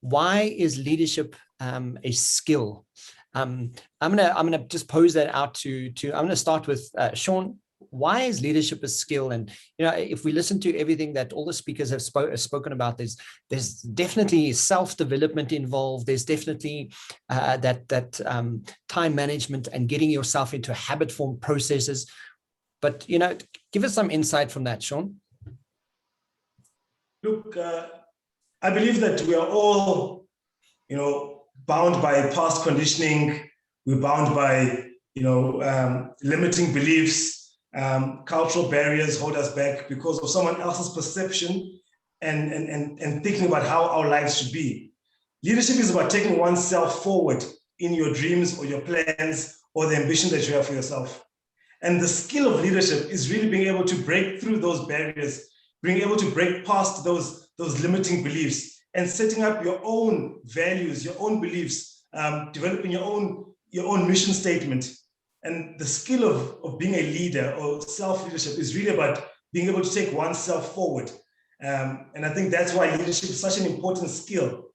Why is leadership a skill? I'm gonna just pose that out to I'm gonna start with Sean. Why is leadership a skill? And if we listen to everything that all the speakers have spoken about, there's definitely self-development involved. There's definitely that time management and getting yourself into habit form processes. But give us some insight from that, Sean. Look, I believe that we are all, bound by past conditioning. We're bound by, limiting beliefs. Cultural barriers hold us back because of someone else's perception and thinking about how our lives should be. Leadership is about taking oneself forward in your dreams or your plans or the ambition that you have for yourself. And the skill of leadership is really being able to break through those barriers, being able to break past those limiting beliefs and setting up your own values, your own beliefs, developing your own mission statement. And the skill of being a leader or self-leadership is really about being able to take oneself forward. And I think that's why leadership is such an important skill,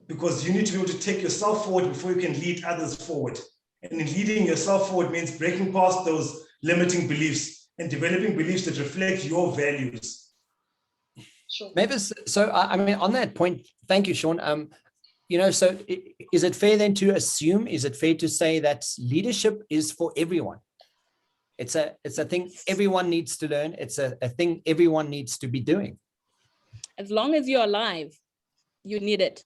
because you need to be able to take yourself forward before you can lead others forward. And in leading yourself forward means breaking past those limiting beliefs and developing beliefs that reflect your values. Sure. Mavis, so I mean, on that point, thank you, Sean. So is it fair then to assume, is it fair to say that leadership is for everyone? It's a thing everyone needs to learn. It's a thing everyone needs to be doing. As long as you're alive, you need it.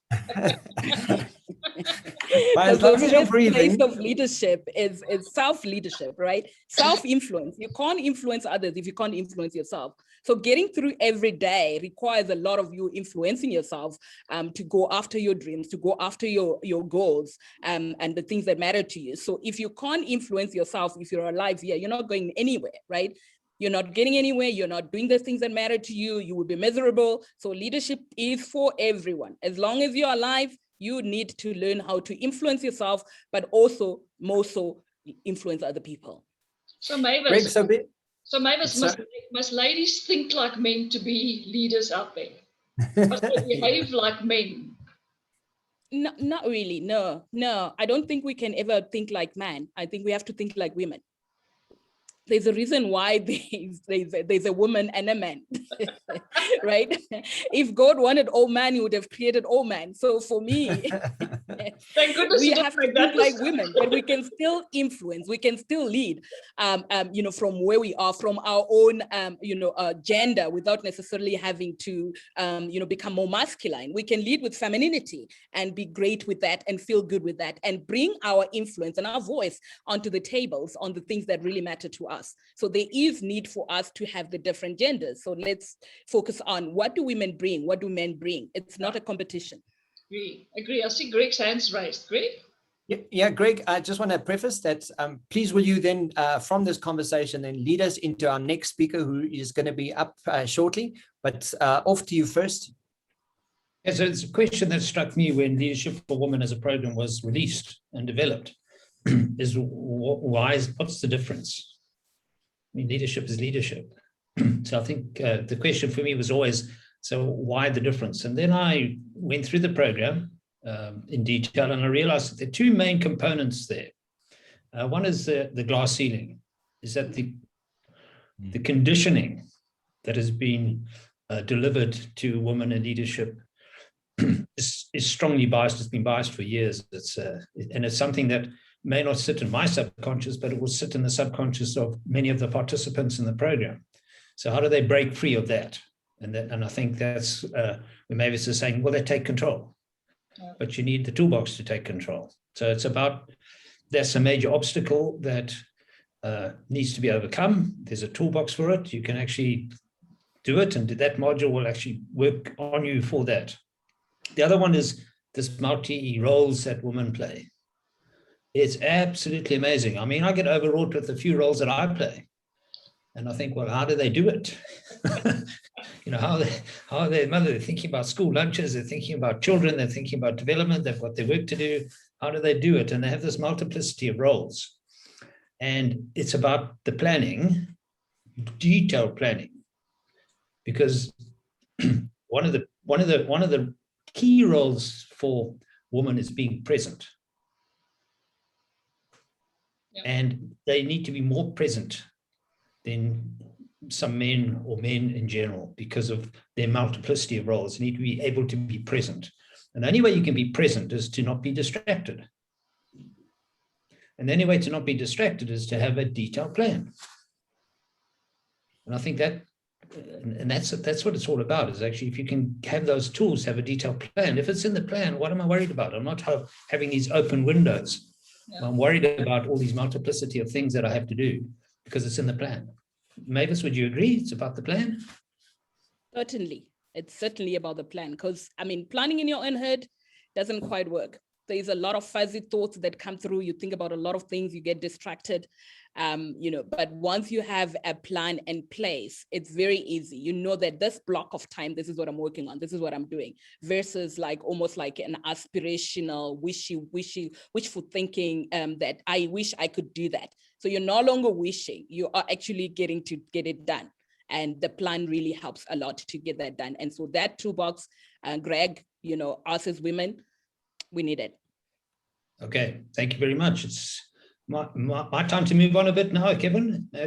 As long as you're breathing. The place of leadership is self-leadership, right? Self-influence. You can't influence others if you can't influence yourself. So getting through every day requires a lot of you influencing yourself to go after your dreams, to go after your goals and the things that matter to you. So if you can't influence yourself, if you're alive here, you're not going anywhere, right? You're not getting anywhere. You're not doing the things that matter to you. You will be miserable. So leadership is for everyone. As long as you're alive, you need to learn how to influence yourself, but also more so influence other people. So Mavis, must ladies think like men to be leaders out there? Must they behave like men? No, not really. No. I don't think we can ever think like men. I think we have to think like women. There's a reason why there's a woman and a man, right? If God wanted all man, he would have created all man. So for me, thank goodness we have to think like women, but we can still influence, we can still lead, from where we are, from our own, gender, without necessarily having to, become more masculine. We can lead with femininity and be great with that and feel good with that and bring our influence and our voice onto the tables on the things that really matter to us. So there is need for us to have the different genders. So let's focus on what do women bring? What do men bring? It's not a competition. Agree. I see Greg's hands raised. Greg? Yeah, Greg, I just want to preface that, please will you then, from this conversation, then lead us into our next speaker who is going to be up shortly, but off to you first. Yeah, so it's a question that struck me when Leadership for Women as a program was released and developed, is what's the difference? I mean, leadership is leadership. So I think the question for me was always, so why the difference? And then I went through the program in detail, and I realized that there are two main components there. One is the glass ceiling, is that the conditioning that has been delivered to women in leadership is strongly biased. It's been biased for years. And it's something that may not sit in my subconscious, but it will sit in the subconscious of many of the participants in the program. So how do they break free of that? And I think that's where Mavis is saying, well, they take control, but you need the toolbox to take control. So it's about, that's a major obstacle that needs to be overcome. There's a toolbox for it. You can actually do it, and that module will actually work on you for that. The other one is this multi roles that women play. It's absolutely amazing. I mean, I get overwrought with the few roles that I play. And I think, well, how do they do it? How are they mother? They're thinking about school lunches, they're thinking about children, they're thinking about development, they've got their work to do. How do they do it? And they have this multiplicity of roles. And it's about the planning, detailed planning. Because one of the key roles for women is being present. Yeah. And they need to be more present than some men or men in general because of their multiplicity of roles. They need to be able to be present. And the only way you can be present is to not be distracted. And the only way to not be distracted is to have a detailed plan. And I think that, and that's what it's all about, is actually, if you can have those tools, have a detailed plan. If it's in the plan, what am I worried about? I'm not having these open windows. Yeah. I'm worried about all these multiplicity of things that I have to do because it's in the plan. Mavis, would you agree it's about the plan? Certainly. It's certainly about the plan, because I mean, planning in your own head doesn't quite work. There's a lot of fuzzy thoughts that come through. You think about a lot of things, you get distracted, but once you have a plan in place, it's very easy. You know that this block of time, this is what I'm working on, this is what I'm doing, versus like almost like an aspirational, wishful thinking that I wish I could do that. So you're no longer wishing, you are actually getting to get it done. And the plan really helps a lot to get that done. And so that toolbox, Greg, us as women, we need it. Okay, thank you very much. It's my time to move on a bit now, Kevin.